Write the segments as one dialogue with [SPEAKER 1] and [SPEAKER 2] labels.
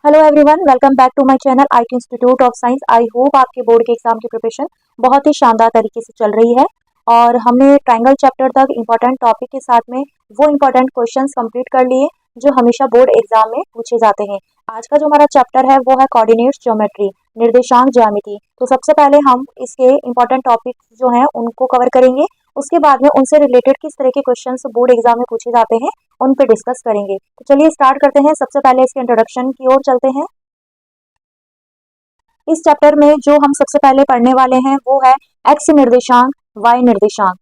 [SPEAKER 1] Hello everyone, welcome back to my channel IT institute of science. I hope आपके board के exam की preparation बहुत ही शानदार तरीके से चल रही है। और हमने ट्रायंगल चैप्टर तक इंपॉर्टेंट टॉपिक के साथ में वो इंपॉर्टेंट क्वेश्चंस कंप्लीट कर लिए जो हमेशा बोर्ड एग्जाम में पूछे जाते हैं। आज का जो हमारा चैप्टर है वो है कोऑर्डिनेट्स ज्योमेट्री, निर्देशांक ज्यामिति। तो सबसे पहले हम इसके इंपॉर्टेंट टॉपिक जो हैं उनको कवर करेंगे। उसके बाद में उनसे रिलेटेड किस तरह के क्वेश्चंस बोर्ड एग्जाम में पूछे जाते हैं उन पे डिस्कस करेंगे। तो चलिए स्टार्ट करते हैं। सबसे पहले इसके इंट्रोडक्शन की ओर चलते हैं। इस चैप्टर में जो हम सबसे पहले पढ़ने वाले हैं वो है एक्स निर्देशांक, वाई निर्देशांक,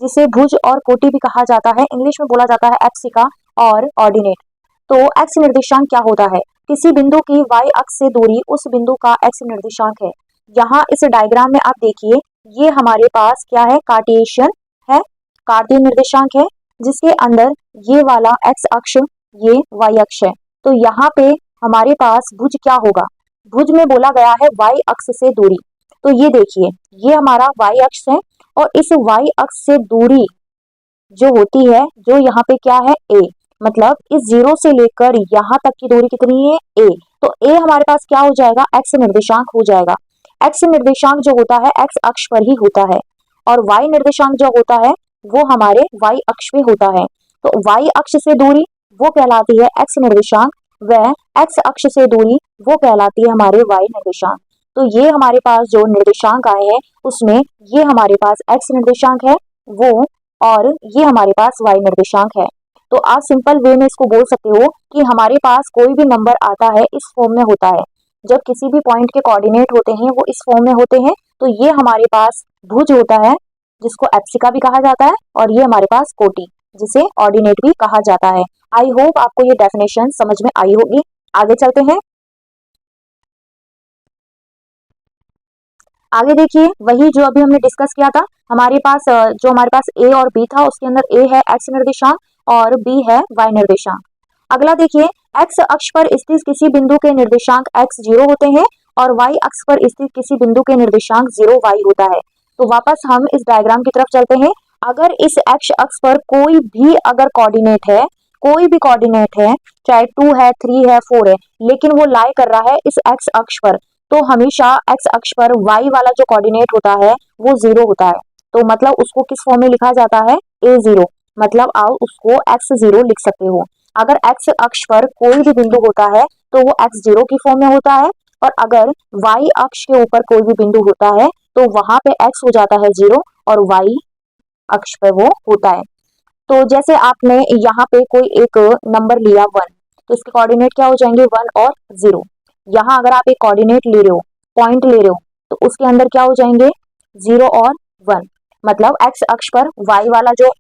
[SPEAKER 1] जिसे भुज और कोटि भी कहा जाता है। इंग्लिश में बोला जाता है एक्सिका और ऑर्डिनेट। तो एक्स निर्देशांक क्या होता है? किसी बिंदु की वाई अक्ष से दूरी उस बिंदु का एक्स निर्देशांक है। यहाँ इस डायग्राम में आप देखिए, ये हमारे पास क्या है? कार्टेशियन है, कार्तीय निर्देशांक है, जिसके अंदर ये वाला एक्स अक्ष, ये वाई अक्ष है। तो यहाँ पे हमारे पास भुज क्या होगा? भुज में बोला गया है वाई अक्ष से दूरी। तो ये देखिए, ये हमारा वाई अक्ष है और इस वाई अक्ष से दूरी जो होती है, जो यहाँ पे क्या है? ए। मतलब इस जीरो से लेकर यहाँ तक की दूरी कितनी है? ए। तो ए हमारे पास क्या हो जाएगा? एक्स निर्देशांक हो जाएगा। एक्स निर्देशांक जो होता है एक्स अक्ष पर ही होता है और वाई निर्देशांक जो होता है वो हमारे वाई अक्ष पे होता है। तो वाई अक्ष से दूरी वो कहलाती है एक्स निर्देशांक, व एक्स अक्ष से दूरी वो कहलाती है हमारे वाई निर्देशांक। तो ये हमारे पास जो निर्देशांक आए हैं उसमें ये हमारे पास एक्स निर्देशांक है वो, और ये हमारे पास वाई निर्देशांक है। तो आप सिंपल वे में इसको बोल सकते हो कि हमारे पास कोई भी नंबर आता है इस फॉर्म में होता है। जब किसी भी पॉइंट के कोऑर्डिनेट होते हैं वो इस फॉर्म में होते हैं। तो ये हमारे पास भुज होता है जिसको एप्सिका भी कहा जाता है, और ये हमारे पास कोटि जिसे ऑर्डिनेट भी कहा जाता है। आई होप आपको ये डेफिनेशन समझ में आई होगी। आगे चलते हैं। आगे देखिए, वही जो अभी हमने डिस्कस किया था, हमारे पास जो हमारे पास ए और बी था उसके अंदर ए है एक्स निर्देशांक और बी है वाई निर्देशांक। अगला देखिए, एक्स अक्ष पर स्थित किसी बिंदु के निर्देशांक एक्स जीरो होते हैं और वाई अक्ष पर स्थित किसी बिंदु के निर्देशांक जीरो वाई होता है। तो वापस हम इस डायग्राम की तरफ चलते हैं। अगर इस एक्स अक्ष पर कोई भी अगर कोऑर्डिनेट है, कोई भी कोऑर्डिनेट है, चाहे 2 है, 3 है, 4 है, लेकिन वो लाई कर रहा है इस एक्स अक्ष पर, तो हमेशा एक्स अक्ष पर वाई वाला जो कोऑर्डिनेट होता है वो जीरो होता है। तो मतलब उसको किस फॉर्म में लिखा जाता है? ए जीरो। मतलब आप उसको एक्स जीरो लिख सकते हो। अगर एक्स अक्ष पर कोई भी बिंदु होता है तो वो एक्स जीरो की फॉर्म में होता है, और अगर वाई अक्ष के ऊपर कोई भी बिंदु होता है तो वहां पे एक्स हो जाता है जीरो और वाई अक्ष पर वो होता है। तो जैसे आपने यहाँ पे कोई एक नंबर लिया 1, तो इसके कोऑर्डिनेट क्या हो जाएंगे? 1 और 0। यहाँ अगर आप एक कोऑर्डिनेट ले रहे हो, पॉइंट ले रहे हो, तो उसके अंदर क्या हो जाएंगे? 0 और 1। मतलब एक्स अक्ष पर वाई वाला जो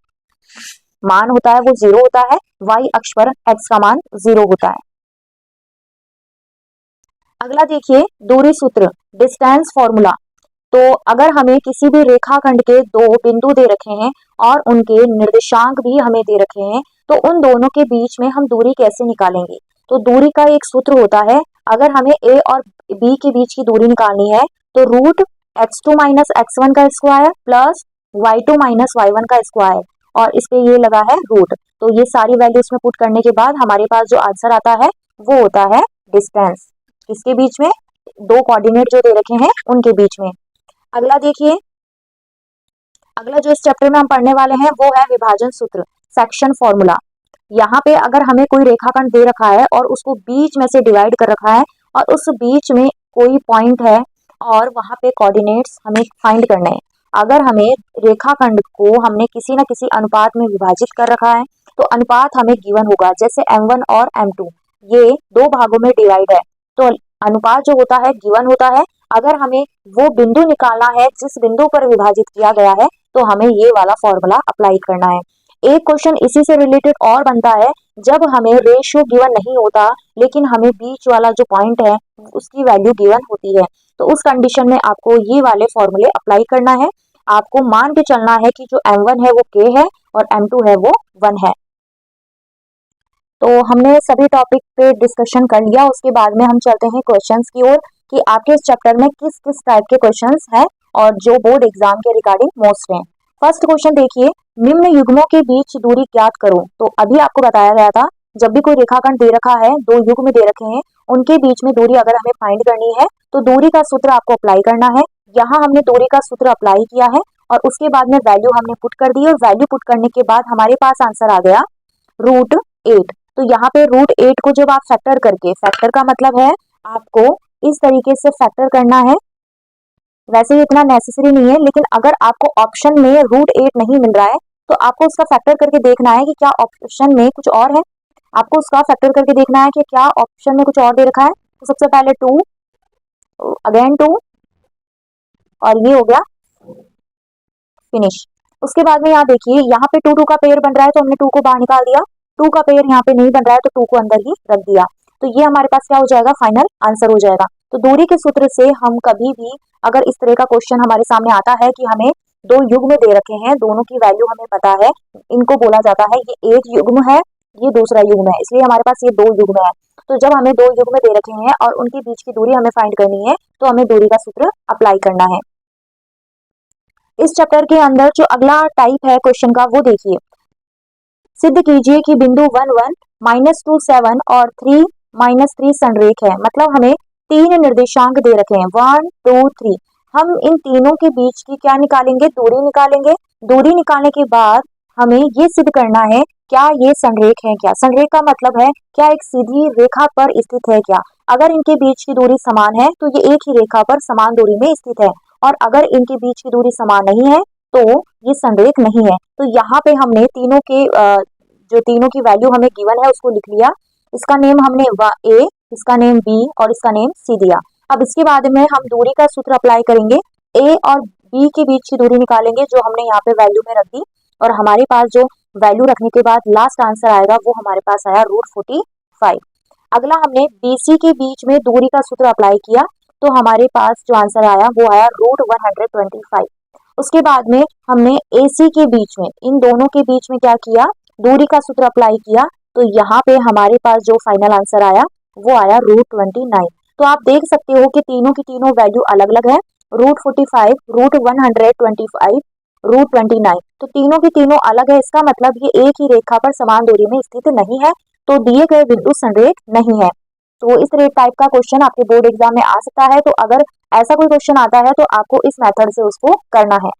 [SPEAKER 1] मान होता है वो जीरो होता है, वाई अक्ष पर एक्स का मान जीरो होता है। अगला देखिए, दूरी सूत्र, डिस्टेंस फॉर्मूला। तो अगर हमें किसी भी रेखाखंड के दो बिंदु दे रखे हैं और उनके निर्देशांक भी हमें दे रखे हैं, तो उन दोनों के बीच में हम दूरी कैसे निकालेंगे? तो दूरी का एक सूत्र होता है। अगर हमें ए और बी के बीच की दूरी निकालनी है तो रूट x2 माइनस x1 का square plus y2 minus y1 का स्क्वायर, और इस पे ये लगा है रूट। तो ये सारी वैल्यूज में पुट करने के बाद हमारे पास जो आंसर आता है वो होता है डिस्टेंस। किसके बीच में? दो कोऑर्डिनेट जो दे रखे हैं उनके बीच में। अगला देखिए, अगला जो इस चैप्टर में हम पढ़ने वाले हैं वो है विभाजन सूत्र, सेक्शन फॉर्मूला। यहाँ पे अगर हमें कोई रेखाखंड दे रखा है और उसको बीच में से डिवाइड कर रखा है और उस बीच में कोई पॉइंट है और वहां पे कोऑर्डिनेट्स हमें फाइंड करने हैं। अगर हमें रेखाखंड को हमने किसी न किसी अनुपात में विभाजित कर रखा है तो अनुपात हमें गिवन होगा। जैसे m1 और m2 ये दो भागों में डिवाइड है, तो अनुपात जो होता है गिवन होता है। अगर हमें वो बिंदु निकालना है जिस बिंदु पर विभाजित किया गया है तो हमें ये वाला फॉर्मूला अप्लाई करना है। एक क्वेश्चन इसी से रिलेटेड और बनता है, जब हमें रेशियो गिवन नहीं होता लेकिन हमें बीच वाला जो पॉइंट है उसकी वैल्यू गिवन होती है, तो उस कंडीशन में आपको ये वाले फॉर्मूले अप्लाई करना है। आपको मान के चलना है कि जो m1 है वो k है और m2 है वो 1 है। तो हमने सभी टॉपिक पे डिस्कशन कर लिया। उसके बाद में हम चलते हैं क्वेश्चंस की ओर कि आपके इस चैप्टर में किस किस टाइप के क्वेश्चंस हैं और जो बोर्ड एग्जाम के रिगार्डिंग मोस्ट हैं। फर्स्ट क्वेश्चन देखिए, निम्न युग्मों के बीच दूरी ज्ञात करो। तो अभी आपको बताया गया था जब भी कोई रेखाखंड दे रखा है, दो युग्म दे रखे हैं, उनके बीच में दूरी अगर हमें फाइंड करनी है तो दूरी का सूत्र आपको अप्लाई करना है। यहाँ हमने दूरी का सूत्र अप्लाई किया है और उसके बाद में वैल्यू हमने पुट कर दी और वैल्यू पुट करने के बाद हमारे पास आंसर आ गया √8। तो यहाँ पे √8 को जब आप फैक्टर करके, फैक्टर का मतलब है आपको इस तरीके से फैक्टर करना है। वैसे ये इतना नेसेसरी नहीं है, लेकिन अगर आपको ऑप्शन में √8 नहीं मिल रहा है तो आपको उसका फैक्टर करके देखना है कि क्या ऑप्शन में कुछ और है। आपको उसका फैक्टर करके देखना है कि क्या ऑप्शन में कुछ और दे रखा है। तो सबसे पहले 2, अगेन 2 और ये हो गया फिनिश। उसके बाद में यहाँ देखिए, यहाँ पे 2 2 का पेयर बन रहा है तो हमने 2 को बाहर निकाल दिया। 2 का पेयर यहाँ पे नहीं बन रहा है तो 2 को अंदर ही रख दिया। तो ये हमारे पास क्या हो जाएगा, फाइनल आंसर हो जाएगा। तो दूरी के सूत्र से हम कभी भी अगर इस तरह का क्वेश्चन हमारे सामने आता है कि हमें दो युग्म दे रखे हैं, दोनों की वैल्यू हमें पता है, इनको बोला जाता है ये एक युग्म है, ये दूसरा युग्म है, इसलिए हमारे पास ये दो युग्म है। तो जब हमें दो युग्म दे रखे हैं और उनके बीच की दूरी हमें फाइंड करनी है तो हमें दूरी का सूत्र अप्लाई करना है। इस चैप्टर के अंदर जो अगला टाइप है क्वेश्चन का वो देखिए, सिद्ध कीजिए कि बिंदु 1 1 -2 7 और 3 -3 संरेख है। मतलब हमें तीन निर्देशांक दे रखे हैं 1 2 3। हम इन तीनों के बीच की क्या निकालेंगे, दूरी निकालेंगे। दूरी निकालने के बाद हमें ये सिद्ध करना है क्या ये संरेख है। क्या संरेख का मतलब है क्या एक सीधी रेखा पर स्थित है क्या। अगर इनके बीच की दूरी समान है तो ये एक ही रेखा पर समान दूरी में स्थित है, और अगर इनके बीच की दूरी समान नहीं है तो ये संरेख नहीं है। तो यहाँ पे हमने तीनों के जो तीनों की वैल्यू हमें गिवन है उसको लिख लिया। इसका नेम हमने ए, इसका नेम बी और इसका नेम सी दिया। अब इसके बाद में हम दूरी का सूत्र अप्लाई करेंगे, ए और बी के बीच की दूरी निकालेंगे जो हमने यहाँ पे वैल्यू में रख दी, और हमारे पास जो वैल्यू रखने के बाद लास्ट आंसर आएगा वो हमारे पास आया √45। अगला हमने बीसी के बीच में दूरी का सूत्र अप्लाई किया तो हमारे पास जो आंसर आया वो आया √125। उसके बाद में हमने एसी के बीच में, इन दोनों के बीच में क्या किया, दूरी का सूत्र अप्लाई किया। तो यहाँ पे हमारे पास जो फाइनल आंसर आया वो आया √29। तो आप देख सकते हो कि तीनों की तीनों वैल्यू अलग अलग है, √45, √125, √29। तो तीनों की तीनों अलग है, इसका मतलब ये एक ही रेखा पर समान दूरी में स्थित नहीं है, तो दिए गए बिंदु संरेख नहीं है। तो इस टाइप का क्वेश्चन आपके बोर्ड एग्जाम में आ सकता है। तो अगर ऐसा कोई क्वेश्चन आता है तो आपको इस मेथड से उसको करना है।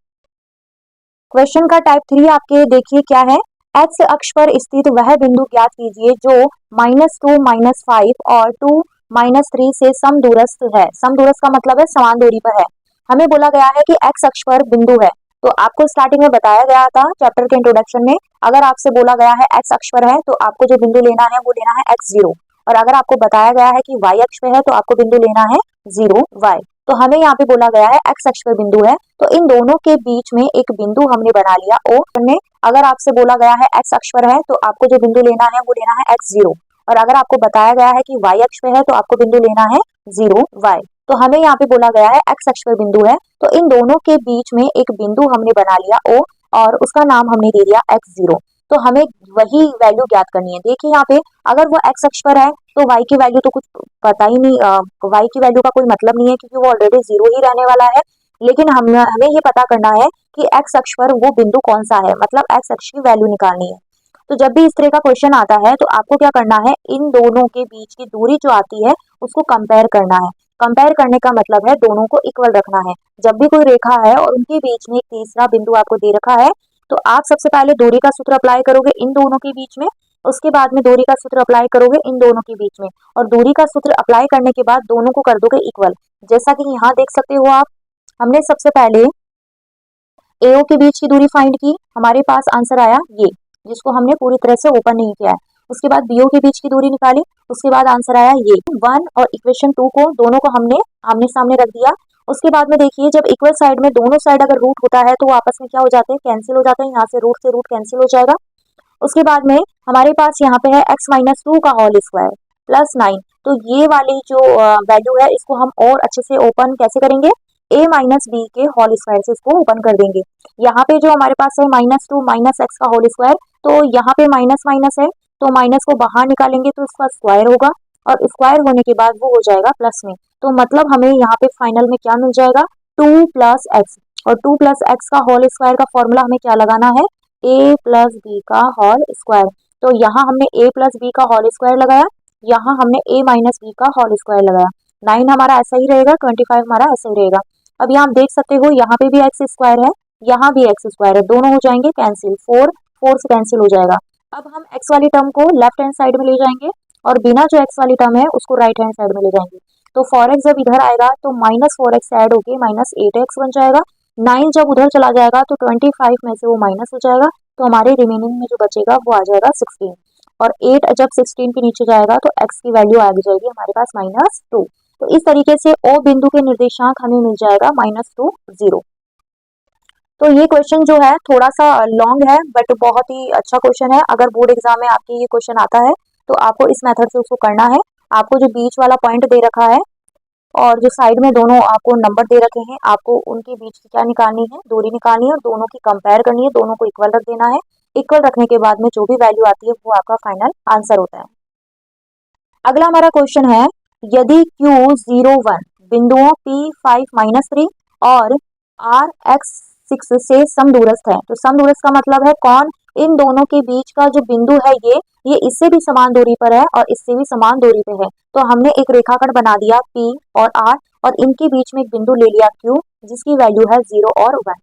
[SPEAKER 1] क्वेश्चन का टाइप 3 आपके देखिए क्या है, एक्स अक्ष पर स्थित वह बिंदु ज्ञात कीजिए जो -2 -5 और 2 -3 से समदूरस्थ है। समदूरस्थ का मतलब है समान दूरी पर है। हमें बोला गया है कि एक्स अक्ष पर बिंदु है, तो आपको स्टार्टिंग में बताया गया था चैप्टर के इंट्रोडक्शन में, अगर आपसे बोला गया है एक्स अक्ष पर है तो आपको जो बिंदु लेना है वो लेना है x0, और अगर आपको बताया गया है कि y अक्ष पे है तो आपको बिंदु लेना है 0y। तो हमें यहाँ पे बोला गया है एक्स अक्ष पर बिंदु है, तो इन दोनों के बीच में एक बिंदु हमने बना लिया O ने। अगर आपसे बोला गया है एक्स अक्ष पर है तो आपको जो बिंदु लेना है वो लेना है x0, और अगर आपको बताया गया है कि y अक्ष पे है तो आपको बिंदु लेना है 0y। तो हमें यहाँ पे बोला गया है एक्स अक्ष पर बिंदु है, तो इन दोनों के बीच में एक बिंदु हमने बना लिया O और उसका नाम हमने दे दिया x0। तो हमें वही वैल्यू ज्ञात करनी है। देखिए यहाँ पे अगर वो एक्स अक्ष पर है तो y की वैल्यू तो कुछ पता ही नहीं, y की वैल्यू का कोई मतलब नहीं है क्योंकि वो ऑलरेडी 0 ही रहने वाला है। लेकिन हमें ये पता करना है कि एक्स अक्ष पर वो बिंदु कौन सा है, मतलब एक्स अक्ष की वैल्यू निकालनी है। तो जब भी इस तरह का क्वेश्चन आता है तो आपको क्या करना है, इन दोनों के बीच की दूरी जो आती है उसको कंपेयर करना है। कंपेयर करने का मतलब है दोनों को इक्वल रखना है। जब भी कोई रेखा है और उनके बीच में एक तीसरा बिंदु आपको दे रखा है तो आप सबसे पहले दूरी का सूत्र अप्लाई करोगे इन दोनों के बीच में, उसके बाद में दूरी का सूत्र अप्लाई करोगे इन दोनों के बीच में, और दूरी का सूत्र अप्लाई करने के बाद दोनों को कर दोगे इक्वल। जैसा कि यहाँ देख सकते हो आप, हमने सबसे पहले एओ के बीच की दूरी फाइंड की, हमारे पास आंसर आया ये, जिसको हमने पूरी तरह से ओपन नहीं किया है। उसके बाद बीओ के बीच की दूरी निकाली, उसके बाद आंसर आया ये 1, और इक्वेशन 2 को दोनों को हमने आमने सामने रख दिया। उसके बाद में देखिए जब इक्वल साइड में दोनों साइड अगर रूट होता है तो वो आपस में क्या हो जाते हैं, कैंसिल हो जाते हैं। यहाँ से रूट कैंसिल हो जाएगा। उसके बाद में हमारे पास यहाँ पे है x-2 का होल स्क्वायर प्लस 9। तो ये वाली जो वैल्यू है इसको हम और अच्छे से ओपन कैसे करेंगे, a-b के होल स्क्वायर से इसको ओपन कर देंगे। यहाँ पे जो हमारे पास है -2 -x का होल स्क्वायर, तो यहाँ पे माइनस माइनस है तो माइनस को बाहर निकालेंगे तो इसका स्क्वायर होगा, और स्क्वायर होने के बाद वो हो जाएगा प्लस में। तो मतलब हमें यहाँ पे फाइनल में क्या मिल जाएगा, 2 + x, और 2 + x का होल स्क्वायर का फॉर्मूला हमें क्या लगाना है, a + b का होल स्क्वायर। तो यहाँ हमने a प्लस बी का होल स्क्वायर लगाया, यहाँ हमने a माइनस बी का होल स्क्वायर लगाया। 9 हमारा ऐसा ही रहेगा, 25 हमारा ऐसा ही रहेगा। अब यहाँ आप देख सकते हो यहाँ पे भी एक्स स्क्वायर है, यहाँ भी एक्स स्क्वायर है, दोनों हो जाएंगे कैंसिल, 4 से कैंसिल हो जाएगा। अब हम एक्स वाली टर्म को लेफ्ट हैंड साइड में ले जाएंगे और बिना जो एक्स वाली टर्म है उसको राइट हैंड साइड में ले जाएंगे। तो 4x जब इधर आएगा तो -4x ऐड होके -8x बन जाएगा। 9 जब उधर चला जाएगा तो 25 में से वो माइनस हो जाएगा, तो हमारे रिमेनिंग में जो बचेगा वो आ जाएगा 16। और 8 जब 16 के नीचे जाएगा तो x की वैल्यू आ जाएगी हमारे पास -2। तो इस तरीके से O बिंदु के निर्देशांक हमें मिल जाएगा -2 0। तो ये क्वेश्चन जो है थोड़ा सा लॉन्ग है बट बहुत ही अच्छा क्वेश्चन है। अगर बोर्ड एग्जाम में आपके ये क्वेश्चन आता है तो आपको इस मेथड से उसको करना है। आपको जो बीच वाला पॉइंट दे रखा है और जो साइड में दोनों आपको नंबर दे रखे हैं, आपको उनके बीच की क्या निकालनी है, दूरी निकालनी है और दोनों की कंपेयर करनी है, दोनों को इक्वल रख देना है। इक्वल रखने के बाद में जो भी वैल्यू आती है वो आपका फाइनल आंसर होता है। अगला हमारा क्वेश्चन है, यदि Q01 बिंदुओं P5-3 और RX6 से समदूरस्थ है, तो समदूरस्थ का मतलब है कौन, इन दोनों के बीच का जो बिंदु है ये इससे भी समान दूरी पर है और इससे भी समान दूरी पे है। तो हमने एक रेखाखंड बना दिया P और R और इनके बीच में एक बिंदु ले लिया Q जिसकी वैल्यू है 0 और 1।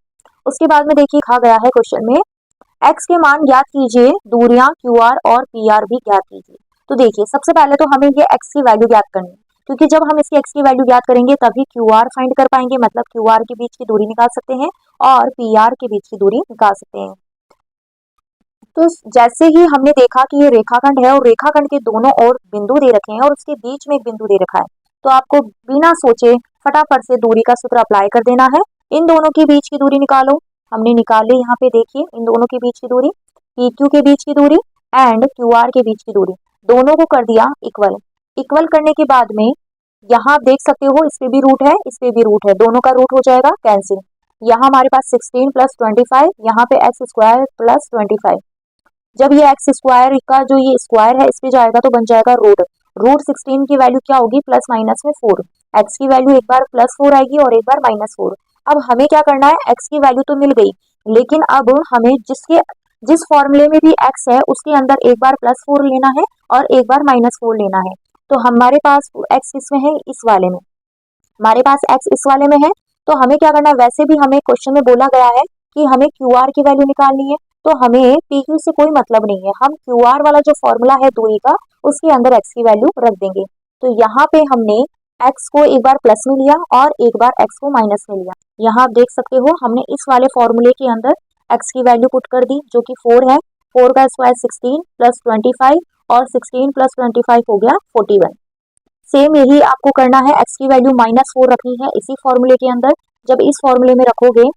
[SPEAKER 1] उसके बाद में देखिए कहा गया है क्वेश्चन में x के मान ज्ञात कीजिए, दूरियां QR और PR भी ज्ञात कीजिए। तो देखिए सबसे पहले तो हमें ये x की वैल्यू ज्ञात करनी है, क्योंकि जब हम इसकी x की वैल्यू ज्ञात करेंगे तभी QR फाइंड कर पाएंगे, मतलब QR के बीच की दूरी निकाल सकते हैं और PR के बीच की दूरी निकाल सकते हैं। तो जैसे ही हमने देखा कि ये रेखाखंड है और रेखाखंड के दोनों ओर बिंदु दे रखे हैं और उसके बीच में एक बिंदु दे रखा है, तो आपको बिना सोचे फटाफट से दूरी का सूत्र अप्लाई कर देना है। इन दोनों के बीच की दूरी निकालो, हमने निकाल ली। यहाँ पे देखिए इन दोनों के बीच की दूरी, PQ के बीच की दूरी एंड QR के बीच की दूरी, दोनों को कर दिया इक्वल। इक्वल करने के बाद में यहाँ आप देख सकते हो इस पे भी रूट है, इस पे भी रूट है, दोनों का रूट हो जाएगा कैंसिल। यहाँ हमारे पास 16 प्लस 25, यहाँ पे एक्स स्क्वायर प्लस 25। जब ये एक्स स्क्वायर का जो ये स्क्वायर है इस पे जाएगा तो बन जाएगा रूट 16 की वैल्यू क्या होगी, प्लस माइनस में 4। एक्स की वैल्यू एक बार +4 आएगी और एक बार -4। अब हमें क्या करना है, एक्स की वैल्यू तो मिल गई, लेकिन अब हमें जिस फॉर्मूले में भी एक्स है उसके अंदर एक बार +4 लेना है और एक बार -4 लेना है। तो हमारे पास एक्स किसमें है, इस वाले में, हमारे पास एक्स इस वाले में है। तो हमें क्या करना है, वैसे भी हमें क्वेश्चन में बोला गया है कि हमें QR की वैल्यू निकालनी है, तो हमें PQ से कोई मतलब नहीं है, हम QR वाला जो फॉर्मूला है दूरी का उसके अंदर x की वैल्यू रख देंगे। तो यहाँ पे हमने x को एक बार प्लस में लिया और एक बार x को माइनस में लिया। यहाँ आप देख सकते हो हमने इस वाले फॉर्मूले के अंदर x की वैल्यू पुट कर दी जो कि 4 है। 4 का स्क्वायर 16 प्लस 25 और 16 प्लस 25 हो गया 41। सेम यही आपको करना है, x की वैल्यू -4 रखनी है इसी फॉर्मूले के अंदर। जब इस फॉर्मूले में रखोगे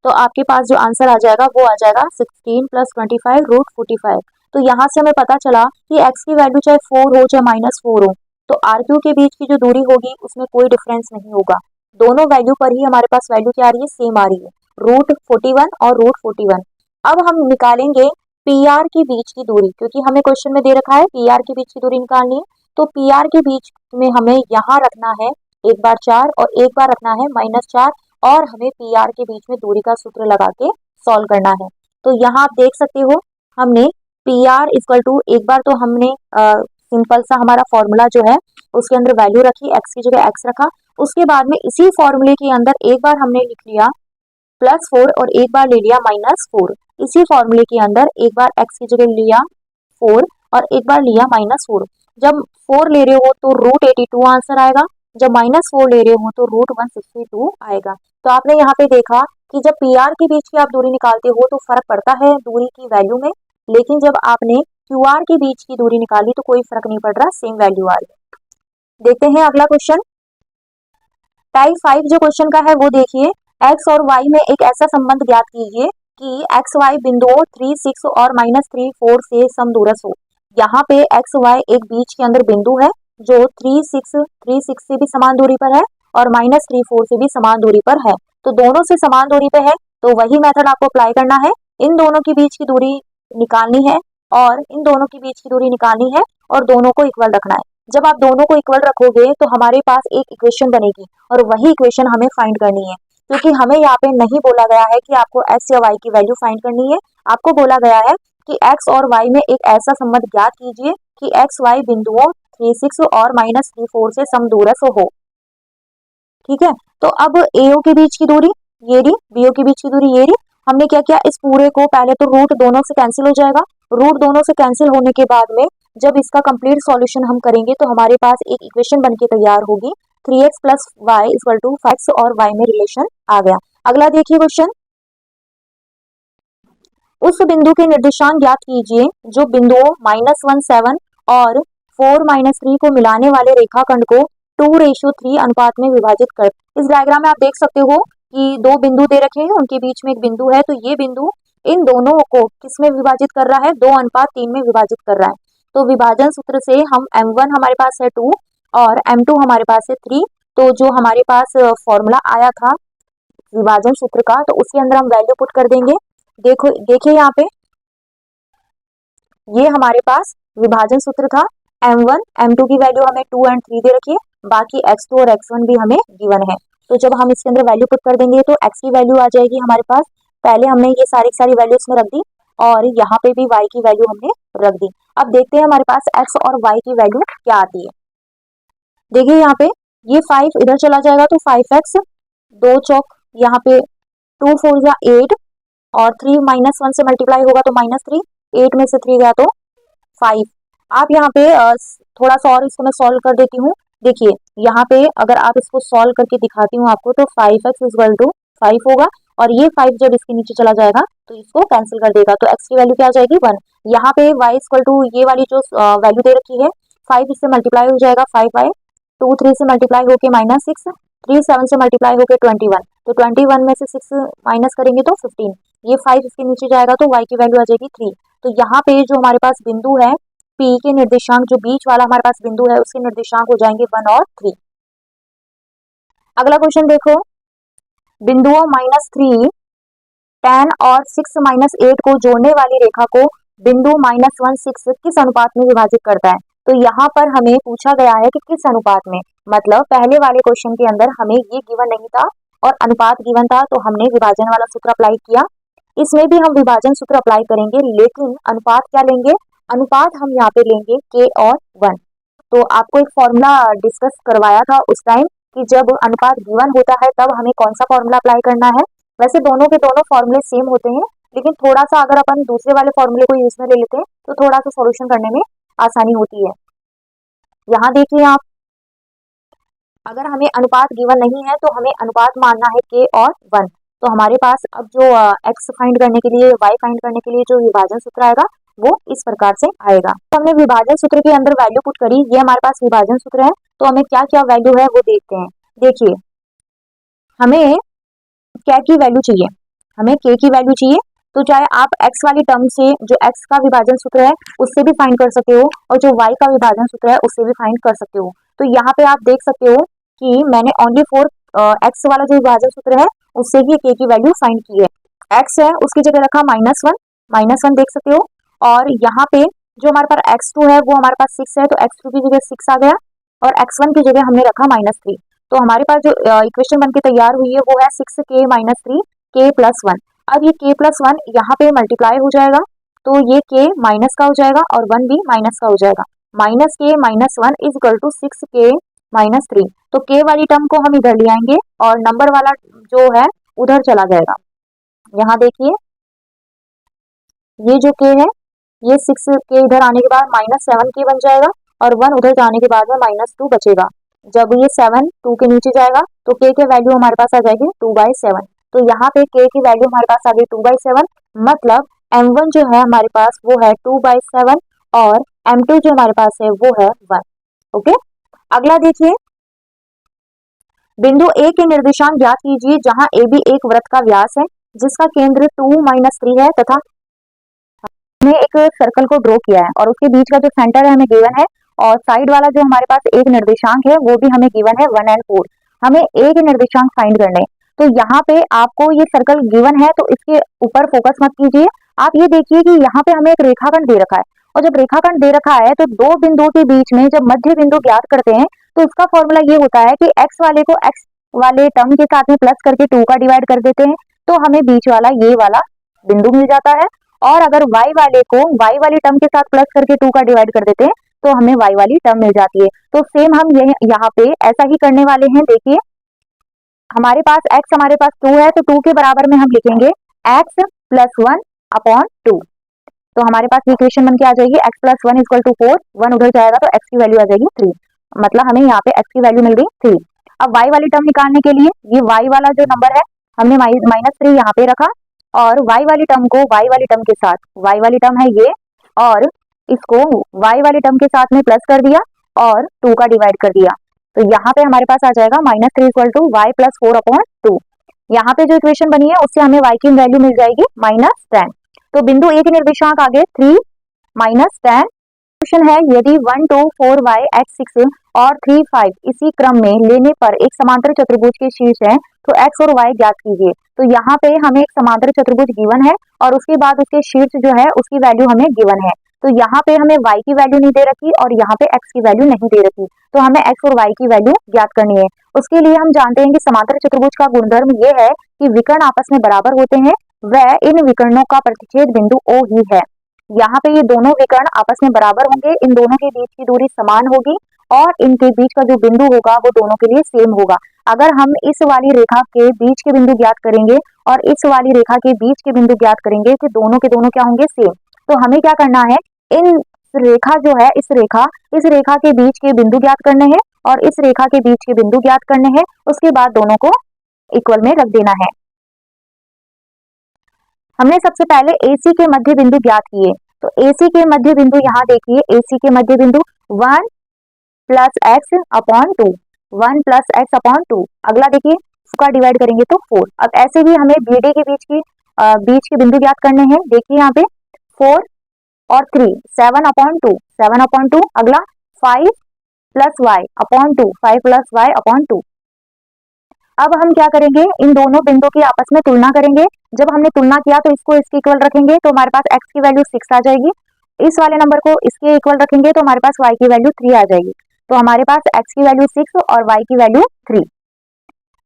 [SPEAKER 1] तो आपके पास जो आंसर आ जाएगा वो आ जाएगा 16 प्लस 25 √45। तो यहाँ से हमें पता चला कि x की वैल्यू चाहे 4 हो चाहे -4 हो, तो RQ के बीच की जो दूरी होगी उसमें कोई डिफरेंस नहीं होगा, दोनों वैल्यू पर ही हमारे पास वैल्यू क्या आ रही है, सेम आ रही है, √41 और √41। अब हम निकालेंगे PR के बीच की दूरी, क्योंकि हमें क्वेश्चन में दे रखा है PR के बीच की दूरी निकालनी है। तो PR के बीच में हमें यहाँ रखना है एक बार 4 और एक बार रखना है -4 और हमें PR के बीच में दूरी का सूत्र लगा के सॉल्व करना है। तो यहाँ आप देख सकते हो हमने PR इक्वल टू, एक बार तो हमने सिंपल सा हमारा फॉर्मूला जो है उसके अंदर वैल्यू रखी, x की जगह x रखा। उसके बाद में इसी फॉर्मूले के अंदर एक बार हमने लिख लिया +4 और एक बार ले लिया -4। इसी फॉर्मूले के अंदर एक बार x की जगह लिया 4 और एक बार लिया -4। जब 4 ले रहे हो तो √82 आंसर आएगा, जब -4 ले रहे हो तो √162 आएगा। तो आपने यहाँ पे देखा कि जब PR के बीच की आप दूरी निकालते हो तो फर्क पड़ता है दूरी की वैल्यू में, लेकिन जब आपने QR के बीच की दूरी निकाली तो कोई फर्क नहीं पड़ रहा, सेम वैल्यू आ रही है। देखते हैं अगला क्वेश्चन। टाइप 5 जो क्वेश्चन का है वो देखिए, x और y में एक ऐसा संबंध ज्ञात कीजिए कि x y बिंदुओं 3 6 और -3 4 से समदूरस्थ हो। यहाँ पे x y एक बीच के अंदर बिंदु है जो 3 6 से भी समान दूरी पर है और -3 4 से भी समान दूरी पर है। तो दोनों से समान दूरी पे है तो वही मेथड आपको अप्लाई करना है, इन दोनों के बीच की दूरी निकालनी है और इन दोनों के बीच की दूरी निकालनी है और दोनों को इक्वल रखना है। जब आप दोनों को इक्वल रखोगे तो हमारे पास एक इक्वेशन बनेगी और वही इक्वेशन हमें फाइंड करनी है, क्योंकि हमें यहाँ पे नहीं बोला गया है कि आपको x या y की वैल्यू फाइंड करनी है, आपको बोला गया है कि x और y में एक ऐसा संबंध ज्ञात कीजिए कि x y बिंदुओं 36 और -34 से समदूरस्थ हो। ठीक है, तो अब AO के बीच की दूरी ये रही, BO के बीच की दूरी ये रही। हमने क्या किया, इस पूरे को पहले तो रूट दोनों से कैंसिल हो जाएगा। रूट दोनों से कैंसिल होने के बाद में जब इसका कंप्लीट सॉल्यूशन हम करेंगे तो हमारे पास एक इक्वेशन बनके तैयार होगी 3x + y = 5x और y में रिलेशन आ गया। अगला देखिए क्वेश्चन, उस बिंदु के निर्देशांक ज्ञात कीजिए जो बिंदुओं -1 7 और 4 -3 को मिलाने वाले रेखाखंड को 2:3 अनुपात में विभाजित कर। इस डायग्राम में आप देख सकते हो कि दो बिंदु दे रखे हैं, उनके बीच में एक बिंदु है, तो ये बिंदु इन दोनों को किस में विभाजित कर रहा है, 2:3 में विभाजित कर रहा है। तो विभाजन सूत्र से हम m1 हमारे पास है 2 और m2 हमारे पास है 3। तो जो हमारे पास फॉर्मूला आया था विभाजन सूत्र का, तो उसके अंदर हम वैल्यू पुट कर देंगे। देखो देखिए यहाँ पे ये हमारे पास विभाजन सूत्र था। m1 m2 की वैल्यू हमें 2 और 3 दे रखी है, बाकी x2 और x1 भी हमें गिवन है। तो जब हम इसके अंदर वैल्यू पुट कर देंगे तो x की वैल्यू आ जाएगी हमारे पास, पहले हमने ये सारी वैल्यू इसमें रख दी और यहाँ पे भी y की वैल्यू हमने रख दी। अब देखते हैं हमारे पास x और y की वैल्यू क्या आती है। देखिए यहाँ पे ये 5 इधर चला जाएगा तो 5x, 2 चौक यहाँ पे 2 4 या 8 और 3 -1 से मल्टीप्लाई होगा तो -3, 8 में से 3 गया तो 5। आप यहाँ पे थोड़ा सा और इसको मैं सॉल्व कर देती हूँ। देखिए यहाँ पे अगर आप इसको सॉल्व करके दिखाती हूँ आपको, तो 5x = 5 होगा और ये 5 जब इसके नीचे चला जाएगा तो इसको कैंसिल कर देगा, तो x की वैल्यू क्या आ जाएगी 1। यहाँ पे y = ये वाली जो वैल्यू दे रखी है 5 इससे मल्टीप्लाई हो जाएगा 5y, 2 3 से मल्टीप्लाई होके -6, 3 7 से मल्टीप्लाई होके 21, तो 21 में से 6 माइनस करेंगे तो 15। ये 5 इसके नीचे जाएगा तो y की वैल्यू आ जाएगी 3। तो यहाँ पे जो हमारे पास बिंदु है P के निर्देशांक, जो बीच वाला हमारे पास बिंदु है उसके निर्देशांक हो जाएंगे 1 और 3। अगला क्वेश्चन देखो, बिंदुओं -3 10 और 6 -8 को जोड़ने वाली रेखा को बिंदु -1 6 किस अनुपात में विभाजित करता है। तो यहाँ पर हमें पूछा गया है कि किस अनुपात में, मतलब पहले वाले क्वेश्चन के अंदर हमें ये गिवन नहीं था और अनुपात गिवन था, तो हमने विभाजन वाला सूत्र अप्लाई किया। इसमें भी हम विभाजन सूत्र अप्लाई करेंगे, लेकिन अनुपात क्या लेंगे, अनुपात हम यहाँ पे लेंगे k और 1। तो आपको एक फॉर्मूला डिस्कस करवाया था उस टाइम कि जब अनुपात गिवन होता है तब हमें कौन सा फॉर्मूला अप्लाई करना है। वैसे दोनों के दोनों फॉर्मूले सेम होते हैं, लेकिन थोड़ा सा अगर अपन दूसरे वाले फॉर्मूले को यूज में ले लेते हैं तो थोड़ा सा सॉल्यूशन करने में आसानी होती है। यहाँ देखिए आप, अगर हमें अनुपात गिवन नहीं है तो हमें अनुपात मानना है k और 1। तो हमारे पास अब जो x फाइंड करने के लिए, y फाइंड करने के लिए जो विभाजन सूत्र आएगा वो इस प्रकार से आएगा। तो हमने विभाजन सूत्र के अंदर वैल्यू पुट करी, ये हमारे पास विभाजन सूत्र है, तो हमें क्या क्या वैल्यू है वो देखते हैं। देखिए हमें क्या की वैल्यू चाहिए, हमें k की वैल्यू चाहिए, तो चाहे आप x वाली टर्म से जो x का विभाजन सूत्र है उससे भी फाइंड कर सकते हो और जो y का विभाजन सूत्र है उससे भी फाइंड कर सकते हो। तो यहाँ पे आप देख सकते हो कि मैंने ओनली फॉर x वाला जो विभाजन सूत्र है उससे ही k की वैल्यू फाइंड की है। x है उसकी जगह रखा -1 देख सकते हो, और यहाँ पे जो हमारे पास x2 है वो हमारे पास 6 है, तो x2 की जगह 6 आ गया और x1 की जगह हमने रखा -3। तो हमारे पास जो इक्वेशन बनके तैयार हुई है वो है 6k - 3 k + 1। अब ये k + 1 यहाँ पे मल्टीप्लाई हो जाएगा, तो ये k माइनस का हो जाएगा और 1 भी माइनस का हो जाएगा। -k - 1 = 6k - 3। तो k वाली टर्म को हम इधर ले आएंगे और नंबर वाला जो है उधर चला जाएगा। यहाँ देखिए ये जो k है ये 6k इधर आने के बाद -7k बन जाएगा और 1 उधर जाने के बाद में -2 बचेगा। जब ये 7 2 के नीचे जाएगा तो k की वैल्यू हमारे पास आ जाएगी 2/7। तो यहाँ पे k की वैल्यू हमारे पास आ गई 2/7, मतलब m1 जो है हमारे पास वो है 2/7 और m2 जो हमारे पास है वो है 1। ओके, अगला देखिए, बिंदु A के निर्देशांक ज्ञात कीजिए जहां AB एक वृत्त का व्यास है जिसका केंद्र 2 - 3 है तथा हमने एक सर्कल को ड्रॉ किया है और उसके बीच का जो सेंटर है हमें गिवन है और साइड वाला जो हमारे पास एक निर्देशांक है वो भी हमें गिवन है 1 और 4। हमें A के निर्देशांक फाइंड करने हैं। तो यहाँ पे आपको ये सर्कल गिवन है तो इसके ऊपर फोकस मत कीजिए, आप ये देखिए कि यहाँ पे हमें एक रेखाखंड दे रखा है और जब रेखाखंड दे रखा है तो दो बिंदुओं के बीच में जब मध्य बिंदु ज्ञात करते हैं तो इसका फॉर्मूला ये होता है कि x वाले को x वाले टर्म के साथ में प्लस करके 2 का डिवाइड कर देते हैं, तो हमें बीच वाला ये वाला बिंदु मिल जाता है और अगर y वाले को y वाली टर्म के साथ प्लस करके 2 का डिवाइड कर देते हैं तो हमें y वाली टर्म मिल जाती है। तो सेम हम यहाँ पे ऐसा ही करने वाले हैं। देखिए हमारे पास x हमारे पास 2 है तो 2 के बराबर में हम लिखेंगे x प्लस 1 अपॉन 2। तो हमारे पास इक्वेशन बन के आ जाएगी x प्लस 1 इक्वल टू 4, 1 उधर जाएगा तो x की वैल्यू आ जाएगी 3। मतलब हमें यहाँ पे x की वैल्यू मिल गई 3। अब y वाली टर्म निकालने के लिए ये y वाला जो नंबर है हमने -3 यहाँ पे रखा और y वाली टर्म को y वाली टर्म के साथ, y वाली टर्म है ये, और इसको y वाली टर्म के साथ में प्लस कर दिया और 2 का डिवाइड कर दिया। तो यहाँ पे हमारे पास आ जाएगा -3 equal to Y plus 4 upon 2। यहाँ पे जो इक्वेशन बनी है उससे हमें y की वैल्यू मिल जाएगी -10। तो बिंदु ए के निर्देशांक आगे 3 -10। क्वेश्चन है यदि 1 2 4 y x 6 और 3 5 इसी क्रम में लेने पर एक समांतर चतुर्भुज के शीर्ष है तो x और y ज्ञात कीजिए। तो यहाँ पे हमें एक समांतर चतुर्भुज गिवन है और उसके बाद उसके शीर्ष जो है उसकी वैल्यू हमें गिवन है। तो यहाँ पे हमें y की वैल्यू नहीं दे रखी और यहाँ पे x की वैल्यू नहीं दे रखी, तो हमें x और y की वैल्यू ज्ञात करनी है। उसके लिए हम जानते हैं कि समांतर चतुर्भुज का गुणधर्म ये है कि विकर्ण आपस में बराबर होते हैं व इन विकर्णों का प्रतिच्छेद बिंदु O ही है। यहाँ पे ये दोनों विकर्ण आपस में बराबर होंगे, इन दोनों के बीच की दूरी समान होगी और इनके बीच का जो बिंदु होगा वो दोनों के लिए सेम होगा। अगर हम इस वाली रेखा के बीच के बिंदु ज्ञात करेंगे और इस वाली रेखा के बीच के बिंदु ज्ञात करेंगे तो दोनों के दोनों क्या होंगे, सेम। तो हमें क्या करना है, इन रेखा जो है इस रेखा के बीच के बिंदु ज्ञात करने हैं और इस रेखा के बीच के बिंदु ज्ञात करने हैं, उसके बाद दोनों को इक्वल में रख देना है। हमने सबसे पहले AC के मध्य बिंदु ज्ञात किए, तो AC के मध्य बिंदु यहाँ देखिए, AC के मध्य बिंदु 1 plus x upon 2, 1 plus x upon 2। अगला देखिए इसका डिवाइड करेंगे तो 4। अब ऐसे ही हमें BD के बीच के बिंदु ज्ञात करने हैं। देखिए यहाँ पे 4 और 3, 7 अपॉन 2, 7 अपॉन 2। अगला 5 plus Y upon 2, 5 plus Y upon 2। अब हम क्या करेंगे, इन दोनों बिंदुओं की आपस में तुलना करेंगे। जब हमने तुलना किया तो इसको इसके इक्वल रखेंगे तो हमारे पास x की वैल्यू 6 आ जाएगी, इस वाले नंबर को इसके इक्वल रखेंगे तो हमारे पास y की वैल्यू 3 आ जाएगी। तो हमारे पास x की वैल्यू 6 और y की वैल्यू 3।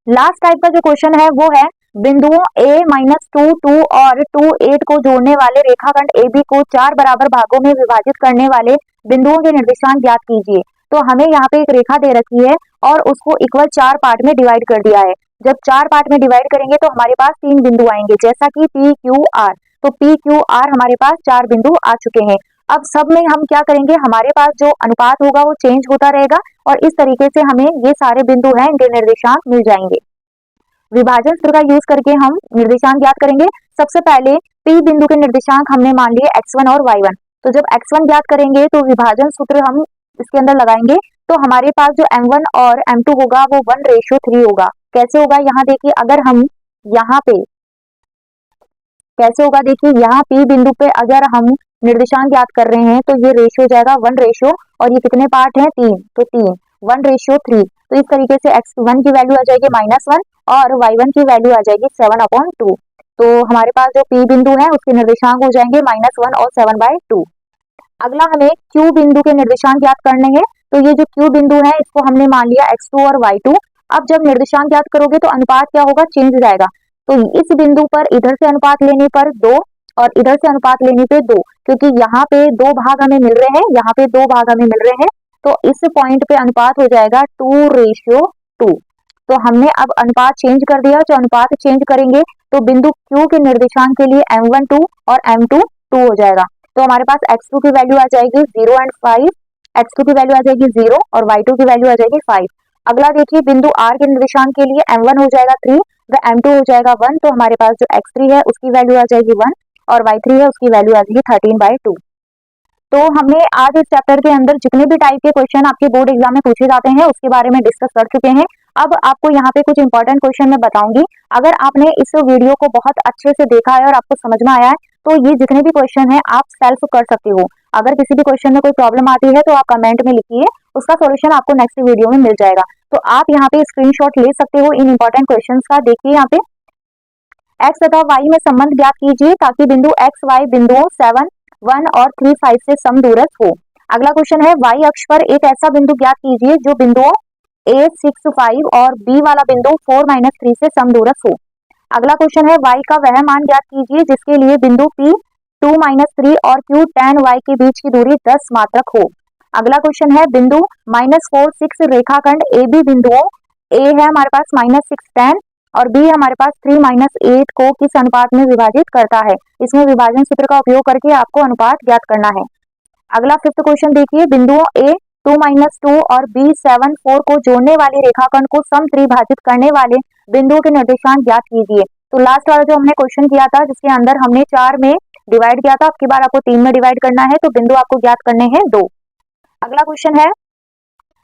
[SPEAKER 1] लास्ट टाइप का जो क्वेश्चन है वो है बिंदुओं a-2 2 और 2 8 को जोड़ने वाले रेखाखंड AB को 4 बराबर भागों में विभाजित करने वाले बिंदुओं के निर्देशांक ज्ञात कीजिए। तो हमें यहाँ पे एक रेखा दे रखी है और उसको इक्वल 4 पार्ट में डिवाइड कर दिया है। जब 4 पार्ट में डिवाइड करेंगे तो हमारे पास 3 बिंदु आएंगे, जैसा कि PQR। तो PQR हमारे पास 4 बिंदु आ चुके हैं। अब सब में हम क्या करेंगे, हमारे पास जो अनुपात होगा वो चेंज होता रहेगा और इस तरीके से हमें ये सारे बिंदु हैं इनके निर्देशांक मिल जाएंगे। विभाजन सूत्र का यूज करके हम निर्देशांक ज्ञात करेंगे। सबसे पहले P बिंदु के निर्देशांक हमने मान लिए x1 और y1। तो जब x1 ज्ञात करेंगे तो विभाजन सूत्र हम इसके अंदर लगाएंगे तो हमारे पास जो m1 और m2 होगा वो 1:3 होगा। कैसे होगा, यहाँ देखिए, अगर हम यहाँ पे कैसे होगा, देखिए यहाँ P बिंदु पे अगर हम निर्देशांक ज्ञात कर रहे हैं तो ये रेशियो हो जाएगा 1 और ये कितने पार्ट हैं, 3, तो 3 1:3। तो इस तरीके से x1 की वैल्यू आ जाएगी -1 और y1 की वैल्यू आ जाएगी 7/2। तो हमारे पास जो P बिंदु है उसके निर्देशांक हो जाएंगे -1 और 7/2। अगला हमें Q बिंदु के निर्देशांक ज्ञात करने हैं। तो ये जो Q बिंदु है इसको हमने मान लिया x2 और y2। अब जब निर्देशांक ज्ञात करोगे तो अनुपात क्या होगा, चेंज हो जाएगा। तो इस बिंदु पर इधर से अनुपात लेने पर 2 और इधर से अनुपात लेने पे 2, क्योंकि यहाँ पे 2 भाग हमें मिल रहे हैं, यहाँ पे 2 भाग हमें मिल रहे हैं, तो इस पॉइंट पे अनुपात हो जाएगा 2:2। तो हमने अब अनुपात चेंज कर दिया। जो अनुपात चेंज करेंगे तो बिंदु Q के निर्देशांक के लिए m1 2 और m2 2 हो जाएगा। तो हमारे पास x2 की वैल्यू आ जाएगी 0 और 5, x2 की वैल्यू आ जाएगी 0 और y2 की वैल्यू आ जाएगी 5। अगला देखिए बिंदु R के निर्देशांक के लिए m1 हो जाएगा 3 व m2 हो जाएगा 1। तो हमारे पास जो x3 है उसकी वैल्यू आ जाएगी 1 और y3 है उसकी वैल्यू आ जाएगी 13/2। तो हमने आज इस चैप्टर के अंदर जितने भी टाइप के क्वेश्चन आपके बोर्ड एग्जाम में पूछे जाते हैं उसके बारे में डिस्कस कर चुके हैं। अब आपको यहाँ पे कुछ इंपॉर्टेंट क्वेश्चन मैं बताऊंगी। अगर आपने इस वीडियो को बहुत अच्छे से देखा है और आपको समझ में आया है तो ये जितने भी क्वेश्चन हैं आप सेल्फ कर सकते हो। अगर किसी भी क्वेश्चन में कोई प्रॉब्लम आती है तो आप कमेंट में लिखिए, उसका सोल्यूशन आपको नेक्स्ट वीडियो में मिल जाएगा। तो आप यहाँ पे स्क्रीनशॉट ले सकते हो इन इंपॉर्टेंट क्वेश्चन का। देखिए यहाँ पे x तथा y में संबंध ज्ञात कीजिए ताकि बिंदु x y बिंदुओं 7 1 और 3 5 से समदूरस्थ हो। अगला क्वेश्चन है y अक्ष पर एक ऐसा बिंदु ज्ञात कीजिए जो बिंदुओं A 6 5 और B वाला बिंदु 4 3 से समदूरस्थ हो। अगला क्वेश्चन है y का वह मान ज्ञात कीजिए जिसके लिए बिंदु P 2 माइनस 3 और Q tan y के बीच की दूरी 10 मात्रक हो। अगला क्वेश्चन है बिंदु -4 6 रेखाखंड ए बी बिंदुओं ए है हमारे पास -6 tan और बी हमारे पास 3 -8 को किस अनुपात में विभाजित करता है। इसमें विभाजन सूत्र का उपयोग करके आपको अनुपात ज्ञात करना है। अगला फिफ्थ क्वेश्चन देखिए, बिंदुओं ए 2 और बी 7 4 को जोड़ने वाले रेखाखंड को समत्रिभाजित करने वाले बिंदुओं के निर्देशांक ज्ञात कीजिए। तो लास्ट वाला जो हमने क्वेश्चन किया था जिसके अंदर हमने 4 में डिवाइड किया था, अब की बार आपको 3 में डिवाइड करना है, तो बिंदु आपको ज्ञात करने हैं 2। अगला क्वेश्चन है,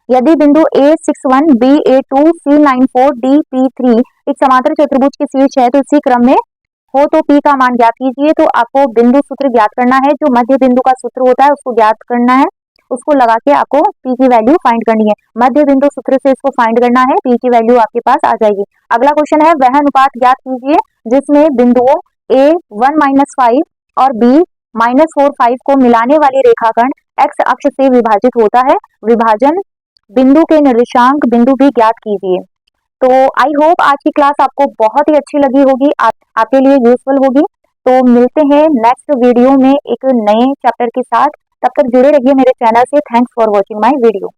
[SPEAKER 1] यदि बिंदु A61 B A2 C94 D P3 एक समांतर चतुर्भुज के शीर्ष है तो इसी क्रम में हो तो P का मान ज्ञात कीजिए। तो आपको बिंदु सूत्र ज्ञात करना है, जो मध्य बिंदु का सूत्र होता है उसको ज्ञात करना है, उसको लगा के आपको P की वैल्यू फाइंड करनी है। मध्य बिंदु सूत्र से इसको फाइंड करना है, P की वैल्यू आपके पास आ जाएगी। अगला क्वेश्चन है, वह अनुपात ज्ञात कीजिए जिसमें बिंदुओं A 1-5 और B -4 5 को मिलाने वाली रेखाखंड x अक्ष से विभाजित होता है। विभाजन बिंदु के निर्देशांक बिंदु भी ज्ञात कीजिए। तो आई होप आज की क्लास आपको बहुत ही अच्छी लगी होगी, आपके लिए यूजफुल होगी। तो मिलते हैं नेक्स्ट वीडियो में एक नए चैप्टर के साथ, तब तक जुड़े रहिए मेरे चैनल से। Thanks for watching my video.